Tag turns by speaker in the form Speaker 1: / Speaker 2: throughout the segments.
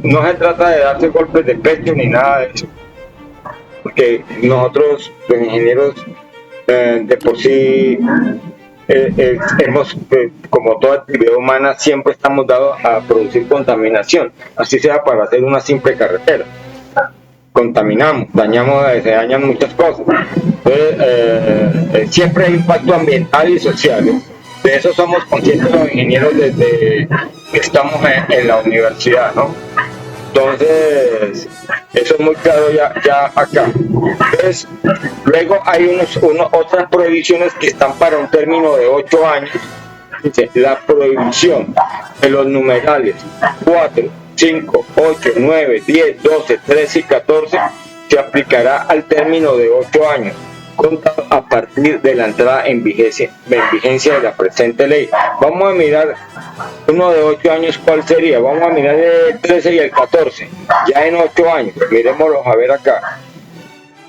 Speaker 1: no se trata de darse golpes de pecho ni nada de eso, porque nosotros, los ingenieros, de por sí, hemos, como toda actividad humana, siempre estamos dados a producir contaminación, así sea para hacer una simple carretera. Contaminamos, dañamos, se dañan muchas cosas. Entonces, siempre hay impacto ambiental y social. De eso somos conscientes los ingenieros desde que estamos en la universidad, ¿no? Entonces, eso es muy claro ya acá. Entonces, luego hay otras prohibiciones que están para un término de 8 años. Dice, la prohibición de los numerales 4, 5, 8, 9, 10, 12, 13 y 14 se aplicará al término de 8 años, contado a partir de la entrada en vigencia de la presente ley. Vamos a mirar uno de 8 años, ¿cuál sería? Vamos a mirar el 13 y el 14, ya en 8 años, miremoslos a ver acá,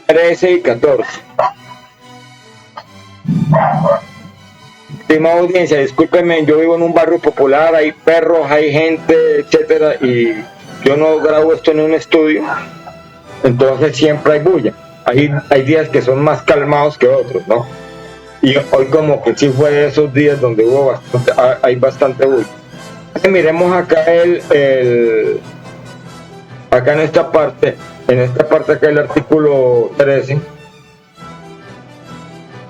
Speaker 1: 13 y 14. Estimada audiencia, discúlpenme, yo vivo en un barrio popular, hay perros, hay gente, etcétera, y yo no grabo esto en un estudio, entonces siempre hay bulla. Hay días que son más calmados que otros, ¿no? Y hoy como que sí fue de esos días donde hay bastante bulla. Miremos acá acá en esta parte acá el artículo 13.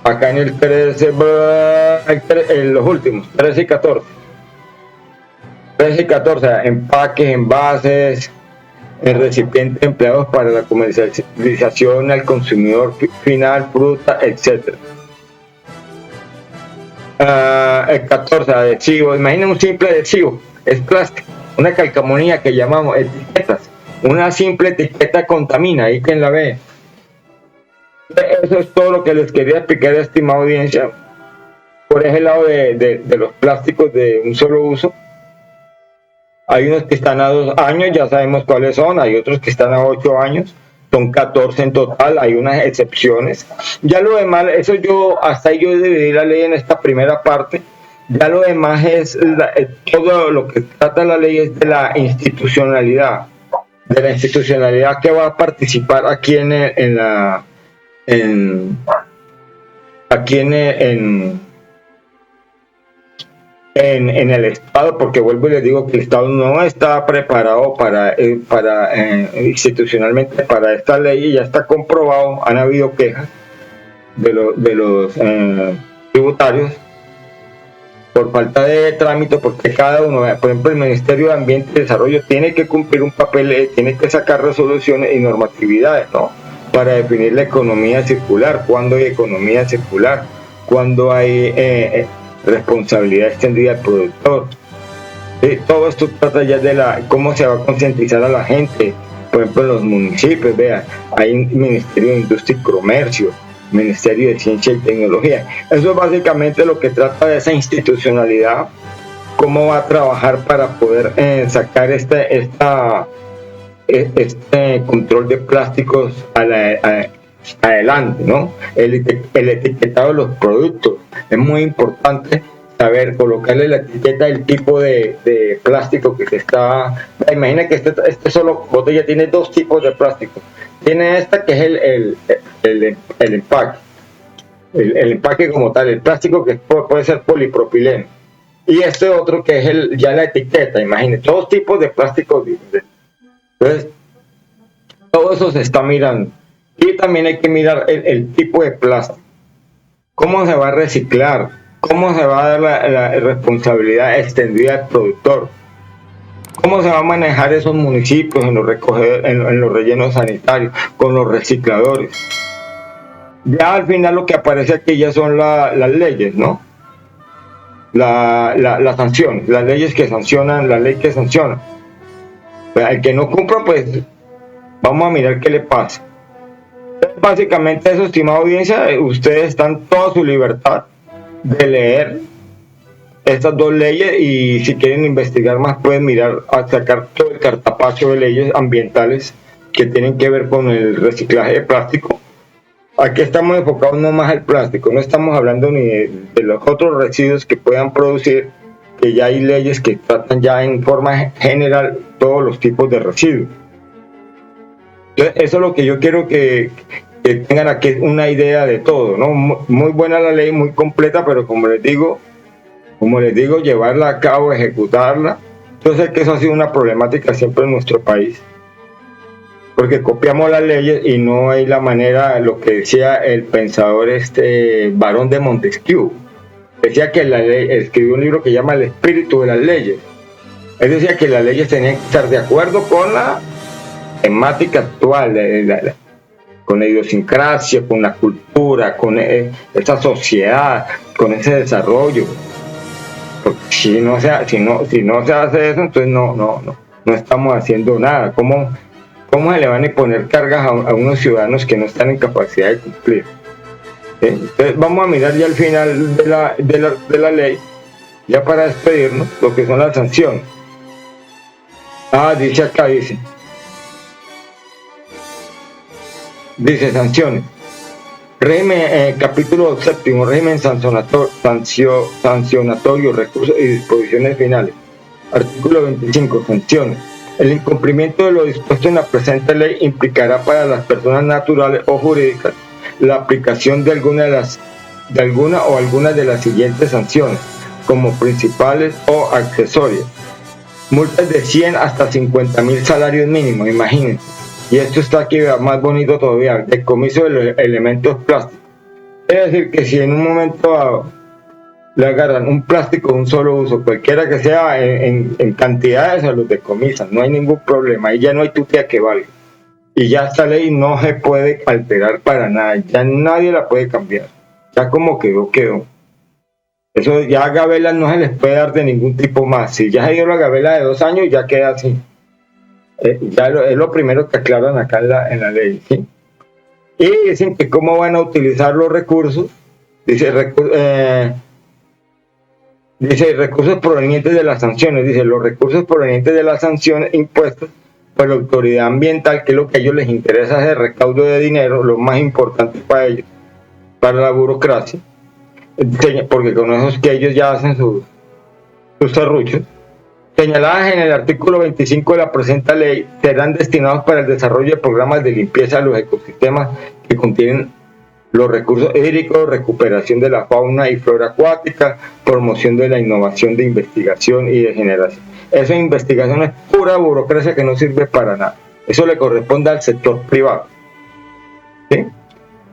Speaker 1: Acá en el 13, en los últimos, 13 y 14. 13 y 14, empaques, envases, el recipiente empleados para la comercialización al consumidor final, fruta, etc. El 14, adhesivo. Imaginen un simple adhesivo, es plástico, una calcamonía que llamamos etiquetas. Una simple etiqueta contamina, ahí quien la ve. Eso es todo lo que les quería explicar, estimada audiencia. Por ese lado de los plásticos de un solo uso, hay unos que están a 2 años, ya sabemos cuáles son, hay otros que están a 8 años, son 14 en total, hay unas excepciones. Ya lo demás, hasta ahí yo dividí la ley en esta primera parte. Ya lo demás es todo lo que trata la ley es de la institucionalidad que va a participar aquí en el Estado, porque vuelvo y les digo que el Estado no está preparado para institucionalmente para esta ley, y ya está comprobado, han habido quejas de los tributarios por falta de trámite, porque cada uno, por ejemplo, el Ministerio de Ambiente y Desarrollo tiene que cumplir un papel, tiene que sacar resoluciones y normatividades, ¿no?, para definir la economía circular, cuándo hay economía circular, cuándo hay responsabilidad extendida del productor. ¿Sí? Todo esto trata ya de cómo se va a concientizar a la gente. Por ejemplo, en los municipios, vean, hay un Ministerio de Industria y Comercio, Ministerio de Ciencia y Tecnología. Eso es básicamente lo que trata de esa institucionalidad, cómo va a trabajar para poder sacar este control de plásticos adelante, ¿no? El etiquetado de los productos. Es muy importante saber colocarle la etiqueta del tipo de plástico que se está. Imagina que este solo botella tiene 2 tipos de plástico. Tiene esta que es el empaque. El empaque como tal, el plástico que puede ser polipropileno. Y este otro que es ya la etiqueta. Imagínate, 2 tipos de plástico diferentes. Entonces, todo eso se está mirando. Y también hay que mirar el tipo de plástico. ¿Cómo se va a reciclar? ¿Cómo se va a dar la responsabilidad extendida al productor? ¿Cómo se va a manejar esos municipios en los rellenos sanitarios, con los recicladores? Ya al final lo que aparece aquí ya son las leyes, ¿no? Las sanciones, las leyes que sancionan, la ley que sanciona. El que no cumpla, pues vamos a mirar qué le pasa. Básicamente eso, estimada audiencia, ustedes están toda su libertad de leer estas 2 leyes, y si quieren investigar más pueden mirar a sacar todo el cartapacio de leyes ambientales que tienen que ver con el reciclaje de plástico. Aquí estamos enfocados no más al plástico, no estamos hablando ni de los otros residuos que puedan producir, porque ya hay leyes que tratan ya en forma general todos los tipos de residuos. Entonces, eso es lo que yo quiero que tengan aquí una idea de todo, ¿no? Muy buena la ley, muy completa, pero como les digo, llevarla a cabo, ejecutarla. Yo sé que eso ha sido una problemática siempre en nuestro país, porque copiamos las leyes y no hay la manera, lo que decía el pensador Barón de Montesquieu, decía que la ley, escribió un libro que llama El espíritu de las leyes. Él decía que las leyes tenían que estar de acuerdo con la temática actual, con la idiosincrasia, con la cultura, con esta sociedad, con ese desarrollo. Porque si no se hace eso, entonces no estamos haciendo nada. ¿Cómo se le van a poner cargas a unos ciudadanos que no están en capacidad de cumplir? Entonces vamos a mirar ya al final de la ley, ya para despedirnos, lo que son las sanciones. Dice acá, sanciones. Régimen, capítulo 7, régimen sancionatorio, recursos y disposiciones finales. Artículo 25, sanciones. El incumplimiento de lo dispuesto en la presente ley implicará para las personas naturales o jurídicas la aplicación de alguna o algunas de las siguientes sanciones, como principales o accesorias. Multas de 100 hasta 50.000 salarios mínimos, imagínense. Y esto está aquí más bonito todavía, decomiso de los elementos plásticos. Es decir, que si en un momento le agarran un plástico de un solo uso, cualquiera que sea, en cantidades se los decomisan, no hay ningún problema, y ya no hay tutía que valga. Y ya esta ley no se puede alterar para nada, ya nadie la puede cambiar. Ya como quedó. Eso ya a gabelas no se les puede dar de ningún tipo más. Si ya se dio la gabela de 2 años, ya queda así. Ya es lo primero que aclaran acá en la ley, ¿sí? Y dicen que cómo van a utilizar los recursos. Dice recursos provenientes de las sanciones. Dice los recursos provenientes de las sanciones impuestas por la autoridad ambiental, que es lo que a ellos les interesa, es el recaudo de dinero, lo más importante para ellos, para la burocracia, porque con eso es que ellos ya hacen sus serruchos. Señaladas en el artículo 25 de la presente ley, serán destinados para el desarrollo de programas de limpieza de los ecosistemas que contienen los recursos hídricos, recuperación de la fauna y flora acuática, promoción de la innovación de investigación y de generación. Esa investigación es pura burocracia que no sirve para nada. Eso le corresponde al sector privado, ¿sí?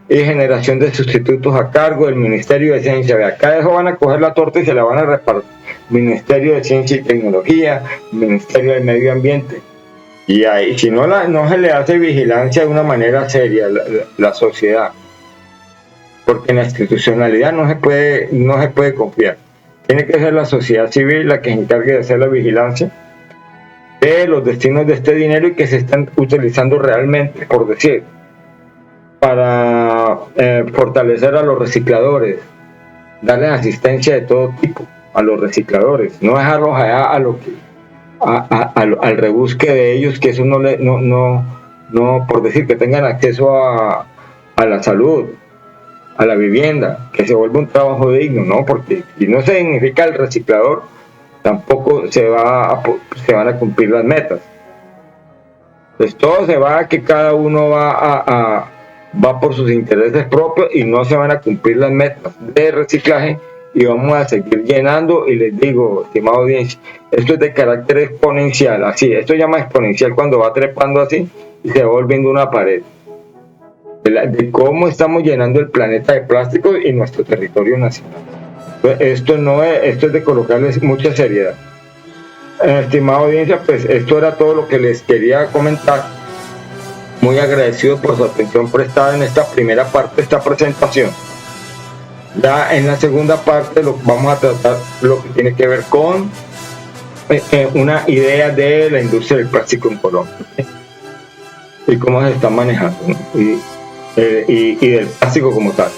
Speaker 1: Y generación de sustitutos a cargo del Ministerio de Ciencia. Acá eso van a coger la torta y se la van a repartir. Ministerio de Ciencia y Tecnología, Ministerio del Medio Ambiente. Y ahí, si no se le hace vigilancia de una manera seria la sociedad, porque en la institucionalidad no se puede confiar. Tiene que ser la sociedad civil la que se encargue de hacer la vigilancia de los destinos de este dinero y que se están utilizando realmente, por decir, para fortalecer a los recicladores, darles asistencia de todo tipo a los recicladores, no dejarlos allá al rebusque de ellos, que eso no por decir que tengan acceso a la salud, a la vivienda, que se vuelva un trabajo digno, ¿no? Porque si no se dignifica el reciclador, tampoco se van a cumplir las metas. Pues todo se va a que cada uno va por sus intereses propios y no se van a cumplir las metas de reciclaje, y vamos a seguir llenando. Y les digo, estimada audiencia, esto es de carácter exponencial, así, esto se llama exponencial cuando va trepando así y se va volviendo una pared, de cómo estamos llenando el planeta de plástico y nuestro territorio nacional. Entonces, esto es de colocarles mucha seriedad. Estimada audiencia, pues esto era todo lo que les quería comentar. Muy agradecido por su atención prestada en esta primera parte de esta presentación. Ya en la segunda parte vamos a tratar lo que tiene que ver con una idea de la industria del plástico en Colombia, ¿sí? Y cómo se está manejando, ¿no? y del plástico como tal.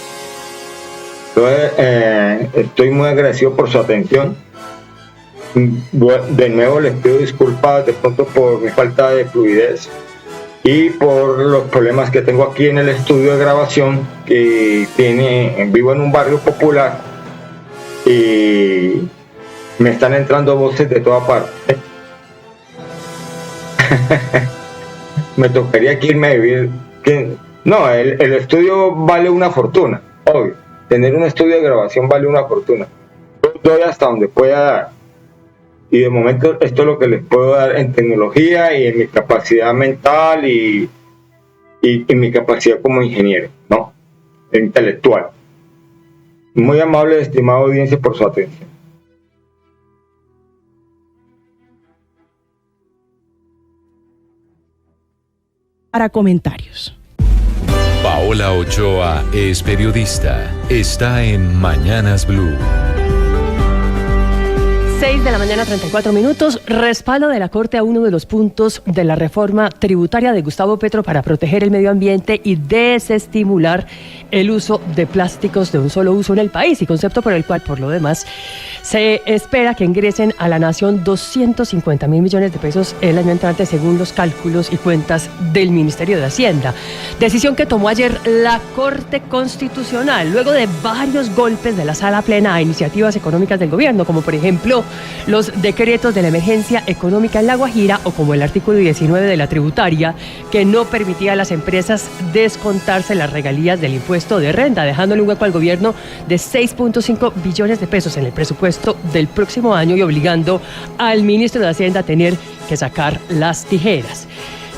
Speaker 1: Entonces, estoy muy agradecido por su atención. De nuevo les pido disculpas de pronto por mi falta de fluidez y por los problemas que tengo aquí en el estudio de grabación, que vivo en un barrio popular y Me están entrando voces de toda parte. Me tocaría que irme a vivir. No, el estudio vale una fortuna, obvio. Tener un estudio de grabación vale una fortuna. Yo doy hasta donde pueda dar. Y de momento esto es lo que les puedo dar en tecnología y en mi capacidad mental y mi capacidad como ingeniero, ¿no? Intelectual. Muy amable, estimada audiencia, por su atención.
Speaker 2: Para comentarios.
Speaker 3: Paola Ochoa es periodista. Está en Mañanas Blue.
Speaker 4: 6 de la mañana, 34 minutos. Respaldo de la Corte a uno de los puntos de la reforma tributaria de Gustavo Petro para proteger el medio ambiente y desestimular el uso de plásticos de un solo uso en el país, y concepto por el cual, por lo demás, se espera que ingresen a la nación 250.000 millones de pesos el año entrante, según los cálculos y cuentas del Ministerio de Hacienda. Decisión que tomó ayer la Corte Constitucional, luego de varios golpes de la sala plena a iniciativas económicas del gobierno, como por ejemplo los decretos de la emergencia económica en La Guajira, o como el artículo 19 de la tributaria, que no permitía a las empresas descontarse las regalías del impuesto de renta, dejándole un hueco al gobierno de 6.5 billones de pesos en el presupuesto del próximo año y obligando al ministro de Hacienda a tener que sacar las tijeras.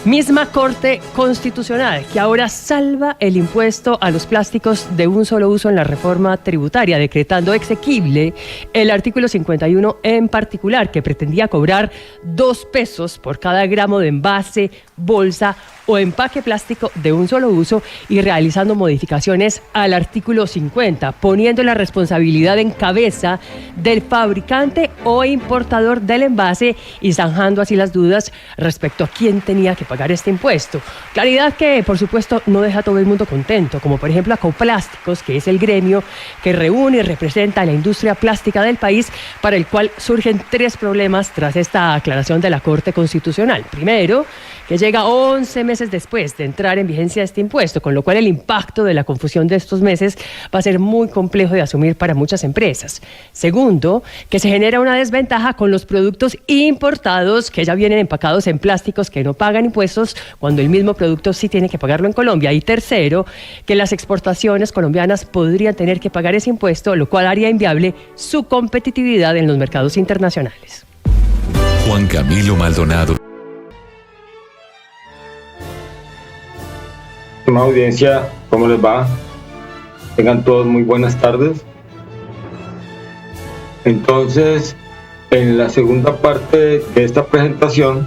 Speaker 4: Misma Corte Constitucional que ahora salva el impuesto a los plásticos de un solo uso en la reforma tributaria, decretando exequible el artículo 51 en particular, que pretendía cobrar 2 pesos por cada gramo de envase, bolsa o empaque plástico de un solo uso, y realizando modificaciones al artículo 50, poniendo la responsabilidad en cabeza del fabricante o importador del envase y zanjando así las dudas respecto a quién tenía que pagar este impuesto. Claridad que, por supuesto, no deja a todo el mundo contento, como por ejemplo a Coplásticos, que es el gremio que reúne y representa a la industria plástica del país, para el cual surgen 3 problemas tras esta aclaración de la Corte Constitucional. Primero, que llega 11 meses después de entrar en vigencia este impuesto, con lo cual el impacto de la confusión de estos meses va a ser muy complejo de asumir para muchas empresas. Segundo, que se genera una desventaja con los productos importados que ya vienen empacados en plásticos que no pagan impuestos, cuando el mismo producto sí tiene que pagarlo en Colombia. Y tercero, que las exportaciones colombianas podrían tener que pagar ese impuesto, lo cual haría inviable su competitividad en los mercados internacionales.
Speaker 3: Juan Camilo Maldonado.
Speaker 1: Audiencia, ¿cómo les va? Tengan todos muy buenas tardes. Entonces, en la segunda parte de esta presentación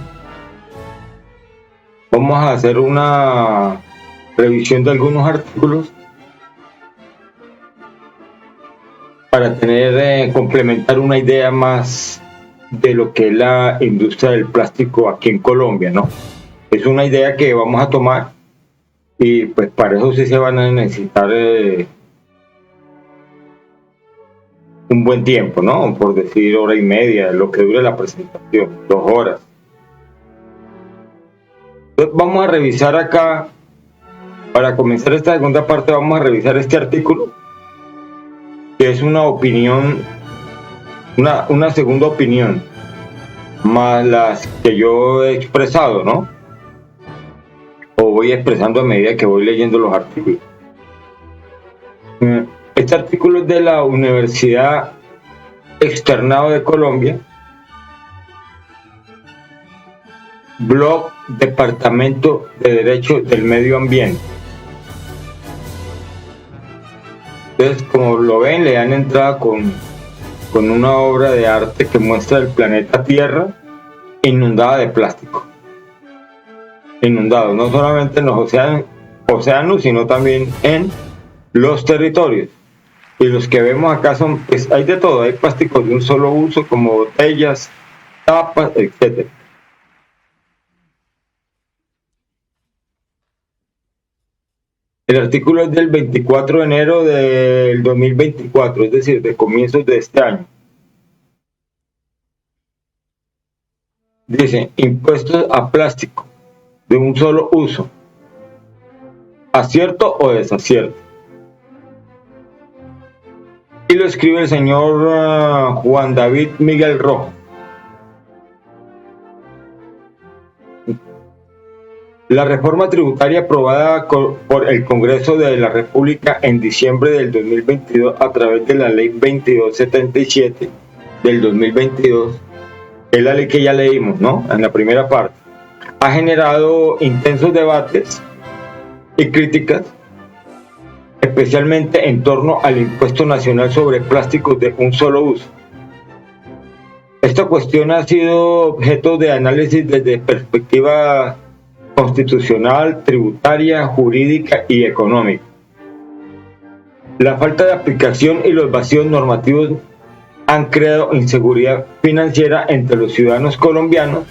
Speaker 1: vamos a hacer una revisión de algunos artículos para complementar una idea más de lo que es la industria del plástico aquí en Colombia, ¿no? Es una idea que vamos a tomar, y pues para eso sí se van a necesitar un buen tiempo, ¿no? Por decir 1:30, lo que dure la presentación, 2 horas. Entonces vamos a revisar acá, para comenzar esta segunda parte, vamos a revisar este artículo, que es una opinión, una segunda opinión, más las que yo he expresado, ¿no? O voy expresando a medida que voy leyendo los artículos. Este artículo es de la Universidad Externado de Colombia, blog Departamento de Derecho del Medio Ambiente. Entonces, como lo ven, le dan entrada con una obra de arte que muestra el planeta Tierra inundada de plástico. Inundado no solamente en los océanos, sino también en los territorios. Y los que vemos acá son, pues hay de todo, hay plásticos de un solo uso, como botellas, tapas, etc. El artículo es del 24 de enero del 2024, es decir, de comienzos de este año. Dice: impuestos a plástico de un solo uso, ¿acierto o desacierto? y lo escribe el señor Juan David Miguel Rojas. La reforma tributaria aprobada por el Congreso de la República en diciembre del 2022 a través de la Ley 2277 del 2022, es la ley que ya leímos, ¿no?, en la primera parte, ha generado intensos debates y críticas, especialmente en torno al impuesto nacional sobre plásticos de un solo uso. Esta cuestión ha sido objeto de análisis desde perspectiva constitucional, tributaria, jurídica y económica. La falta de aplicación y los vacíos normativos han creado inseguridad financiera entre los ciudadanos colombianos,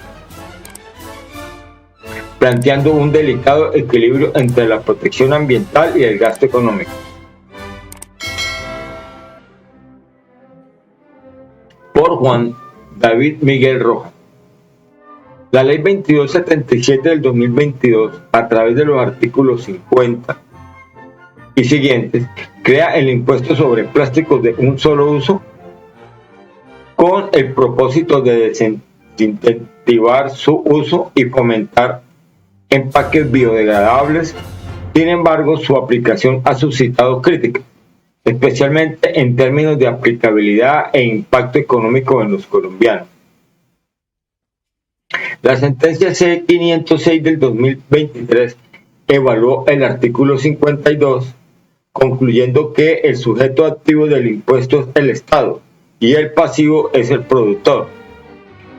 Speaker 1: planteando un delicado equilibrio entre la protección ambiental y el gasto económico. Por Juan David Miguel Rojas. La Ley 2277 del 2022, a través de los artículos 50 y siguientes, crea el impuesto sobre plásticos de un solo uso con el propósito de desincentivar su uso y fomentar empaques biodegradables. Sin embargo, su aplicación ha suscitado críticas, especialmente en términos de aplicabilidad e impacto económico en los colombianos. La sentencia C-506 del 2023 evaluó el artículo 52, concluyendo que el sujeto activo del impuesto es el Estado y el pasivo es el productor,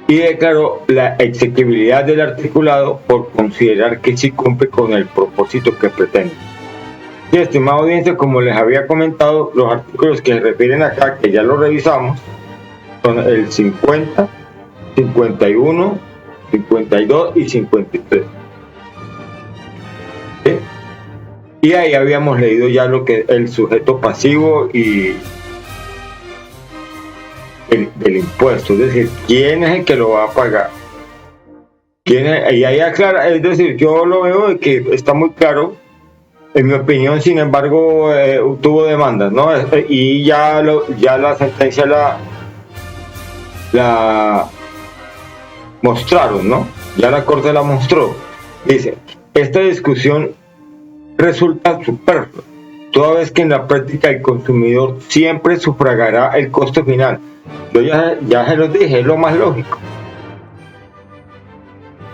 Speaker 1: y declaró la exequibilidad del articulado por considerar que sí cumple con el propósito que pretende. Sí, estimada audiencia, como les había comentado, los artículos que se refieren acá, que ya lo revisamos, son el 50, 51, 52 y 53. ¿Sí? Y ahí habíamos leído ya lo que el sujeto pasivo y del impuesto, es decir, quién es el que lo va a pagar. ¿Quién es? Y ahí aclara, es decir, yo lo veo de que está muy claro. En mi opinión, sin embargo, tuvo demandas, ¿no? Y ya la sentencia la mostraron, ¿no? Ya la Corte la mostró. Dice, esta discusión resulta superflua, toda vez que en la práctica el consumidor siempre sufragará el costo final. Yo ya se los dije, es lo más lógico.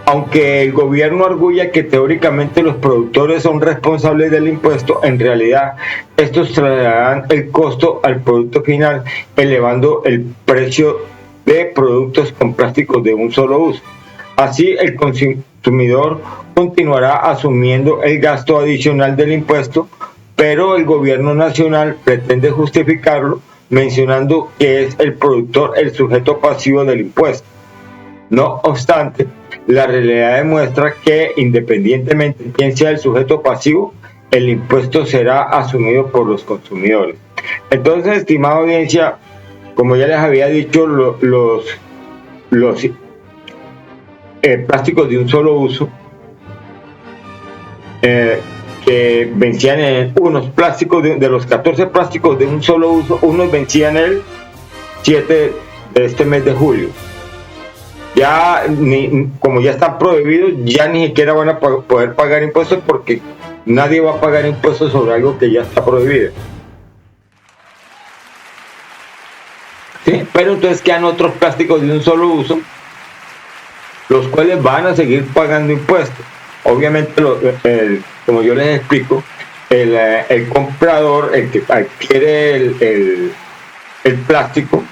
Speaker 1: Aunque el gobierno arguya que teóricamente los productores son responsables del impuesto, en realidad estos trasladarán el costo al producto final, elevando el precio de productos con plásticos de un solo uso. Así, el consumidor continuará asumiendo el gasto adicional del impuesto, pero el gobierno nacional pretende justificarlo mencionando que es el productor el sujeto pasivo del impuesto. No obstante, la realidad demuestra que, independientemente de quién sea el sujeto pasivo, el impuesto será asumido por los consumidores. Entonces, estimada audiencia, como ya les había dicho, los plásticos de un solo uso, que vencían en unos plásticos, de los 14 plásticos de un solo uso, unos vencían el 7 de este mes de julio. Ya, como ya están prohibidos, ya ni siquiera van a poder pagar impuestos, porque nadie va a pagar impuestos sobre algo que ya está prohibido. ¿Sí? Pero entonces quedan otros plásticos de un solo uso, los cuales van a seguir pagando impuestos. Obviamente, como yo les explico, el comprador, el que adquiere el plástico,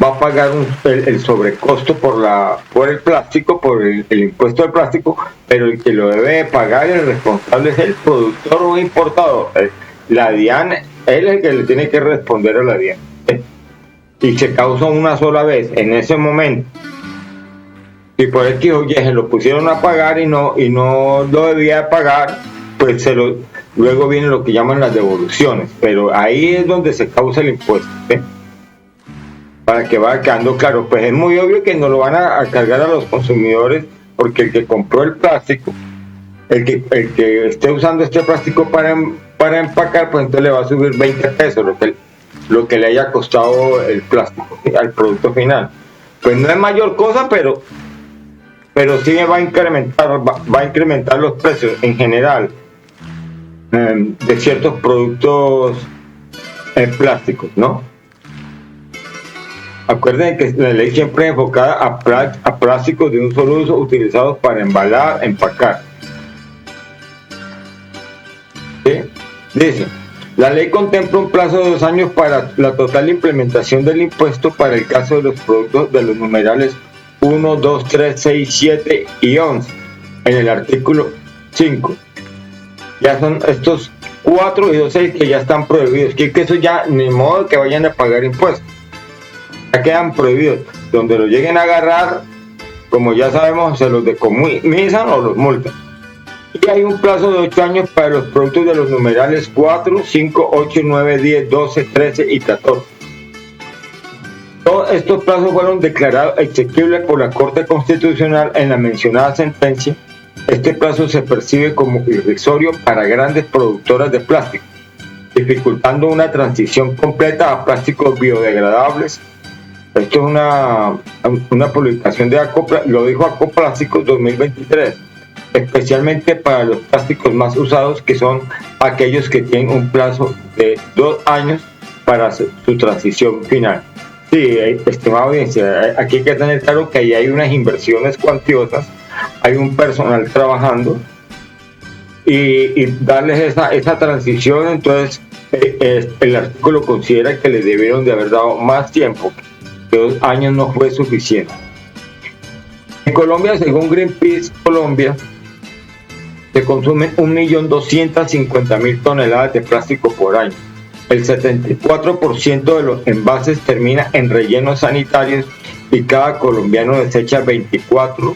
Speaker 1: va a pagar el sobrecosto por el plástico, por el impuesto del plástico, pero el que lo debe pagar, el responsable, es el productor o importador. La DIAN, él es el que le tiene que responder a la DIAN. Y se causa una sola vez, en ese momento. Si por X o Y se lo pusieron a pagar y no lo debía pagar, pues luego viene lo que llaman las devoluciones, pero ahí es donde se causa el impuesto, ¿sí? Para que vaya quedando claro. Pues es muy obvio que no lo van a cargar a los consumidores, porque el que compró el plástico, el que esté usando este plástico para empacar, pues entonces le va a subir 20 pesos, lo que le haya costado el plástico, ¿sí?, al producto final. Pues no es mayor cosa, pero sí va a incrementar los precios en general de ciertos productos plásticos, ¿no? Acuerden que la ley siempre es enfocada a plásticos de un solo uso utilizados para embalar, empacar. ¿Sí? Dice, la ley contempla un plazo de 2 años para la total implementación del impuesto para el caso de los productos de los numerales 1, 2, 3, 6, 7 y 11 en el artículo 5. Ya son estos 4 y 2, 6 que ya están prohibidos, que eso ya ni modo que vayan a pagar impuestos, ya quedan prohibidos. Donde lo lleguen a agarrar, como ya sabemos, se los decomisan o los multan. Y hay un plazo de 8 años para los productos de los numerales 4, 5, 8, 9, 10, 12, 13 y 14. Todos estos plazos fueron declarados exequibles por la Corte Constitucional en la mencionada sentencia. Este plazo se percibe como irrisorio para grandes productoras de plástico, dificultando una transición completa a plásticos biodegradables. Esto es una publicación de lo dijo Acoplásticos 2023, especialmente para los plásticos más usados, que son aquellos que tienen un plazo de 2 años para su transición final. Sí, estimada audiencia, aquí hay que tener claro que ahí hay unas inversiones cuantiosas, hay un personal trabajando y darles esa transición. Entonces el artículo considera que les debieron de haber dado más tiempo, que 2 años no fue suficiente. En Colombia, según Greenpeace Colombia, se consumen 1.250.000 toneladas de plástico por año. El 74% de los envases termina en rellenos sanitarios y cada colombiano desecha 24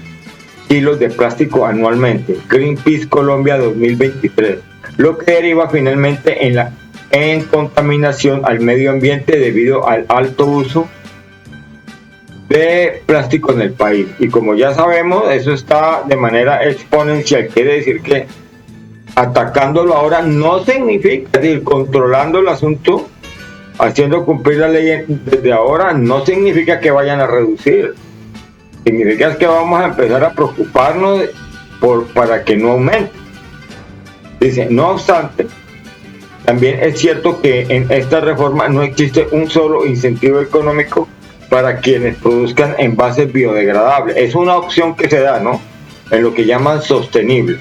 Speaker 1: kilos de plástico anualmente. Greenpeace Colombia 2023, lo que deriva finalmente en contaminación al medio ambiente debido al alto uso de plástico en el país. Y como ya sabemos, eso está de manera exponencial. Quiere decir que atacándolo ahora no significa, es decir, controlando el asunto, haciendo cumplir la ley desde ahora, no significa que vayan a reducir. Significa que vamos a empezar a preocuparnos para que no aumente. Dice, no obstante, también es cierto que en esta reforma no existe un solo incentivo económico para quienes produzcan envases biodegradables. Es una opción que se da, ¿no?, en lo que llaman sostenible.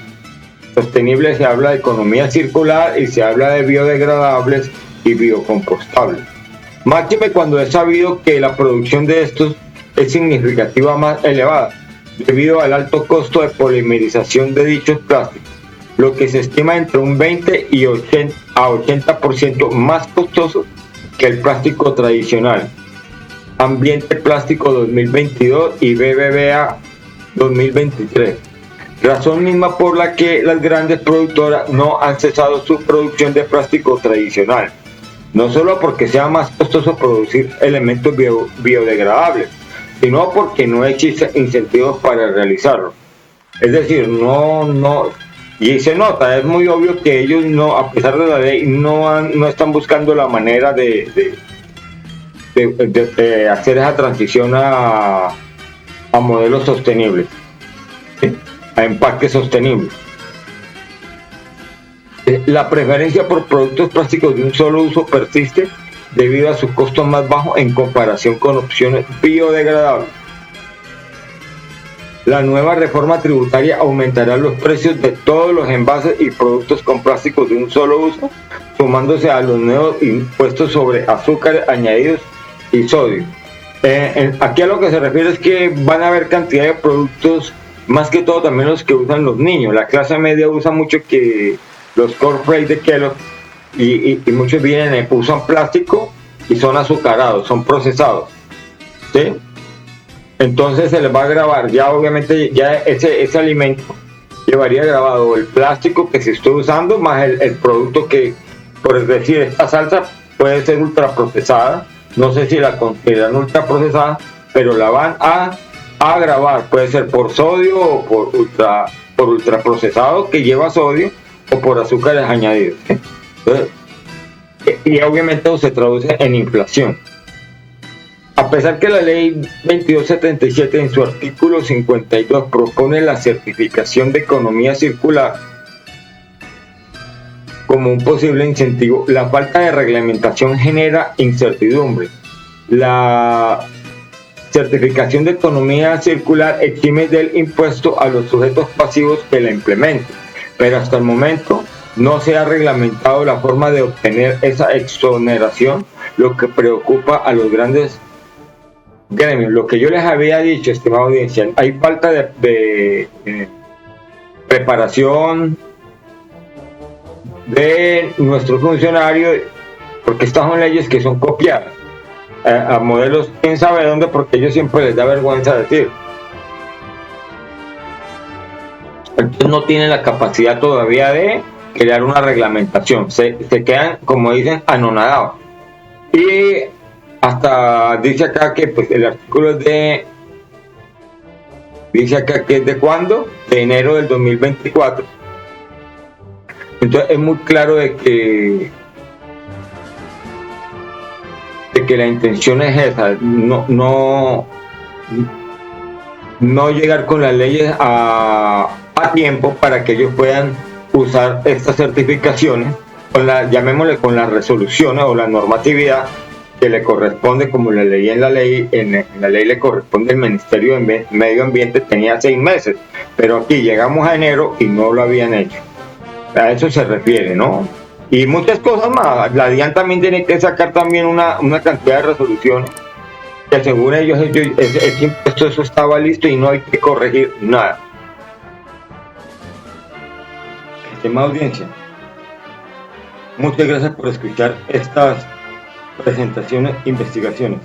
Speaker 1: Sostenible se habla de economía circular y se habla de biodegradables y biocompostables. Máxime cuando es sabido que la producción de estos es significativa más elevada debido al alto costo de polimerización de dichos plásticos, lo que se estima entre un 20 y 80% más costoso que el plástico tradicional. Ambiente Plástico 2022 y BBVA 2023. Razón misma por la que las grandes productoras no han cesado su producción de plástico tradicional, no solo porque sea más costoso producir elementos biodegradables, sino porque no existen incentivos para realizarlo. Es decir, y se nota, es muy obvio que ellos no, a pesar de la ley, no están buscando la manera de hacer esa transición a modelos sostenibles, ¿sí?, a empaque sostenible. La preferencia por productos plásticos de un solo uso persiste debido a su costo más bajo en comparación con opciones biodegradables. La nueva reforma tributaria aumentará los precios de todos los envases y productos con plásticos de un solo uso, sumándose a los nuevos impuestos sobre azúcares añadidos y sodio. Aquí a lo que se refiere es que van a haber cantidad de productos, más que todo también los que usan los niños. La clase media usa mucho que los cornflakes de Kellogg y muchos usan plástico y son azucarados, son procesados, ¿sí? Entonces se les va a grabar, ya obviamente ya ese alimento llevaría grabado el plástico que se está usando más el producto que, por decir, esta salsa puede ser ultraprocesada. No sé si la consideran ultraprocesada, pero la van a grabar, puede ser por sodio o por ultraprocesado que lleva sodio o por azúcares añadidos, ¿sí? Entonces, y obviamente eso se traduce en inflación. A pesar que la ley 2277 en su artículo 52 propone la certificación de economía circular como un posible incentivo, la falta de reglamentación genera incertidumbre. La certificación de economía circular exime del impuesto a los sujetos pasivos que la implementen, pero hasta el momento no se ha reglamentado la forma de obtener esa exoneración, lo que preocupa a los grandes gremios. Lo que yo les había dicho, estimada audiencia, hay falta de preparación de nuestros funcionarios, porque estas son leyes que son copiadas a modelos, quién sabe dónde, porque ellos siempre les da vergüenza decir. Entonces no tienen la capacidad todavía de crear una reglamentación, se quedan, como dicen, anonadados. Y hasta dice acá que pues el artículo dice acá que es de cuándo, de enero del 2024. Entonces es muy claro de que la intención es esa, no llegar con las leyes a tiempo para que ellos puedan usar estas certificaciones, llamémosle con las resoluciones o la normatividad que le corresponde, como la ley en la ley le corresponde al Ministerio de Medio Ambiente, tenía 6 meses, pero aquí llegamos a enero y no lo habían hecho. A eso se refiere, ¿no? Y muchas cosas más. La DIAN también tiene que sacar también una cantidad de resoluciones que según ellos ese impuesto, eso estaba listo y no hay que corregir nada. Estimada audiencia, muchas gracias por escuchar estas presentaciones, investigaciones,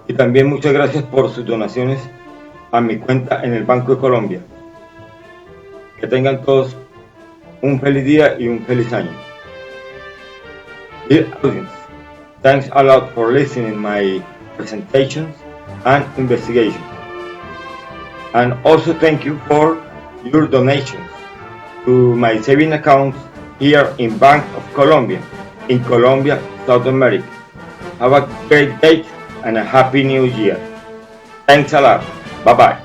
Speaker 1: y también muchas gracias por sus donaciones a mi cuenta en el Banco de Colombia. Que tengan todos un feliz día y un feliz año. Dear audience, thanks a lot for listening my presentations and investigations, and also thank you for your donations to my saving accounts here in Bank of Colombia, in Colombia, South America. Have a great day and a happy new year. Thanks a lot. Bye bye.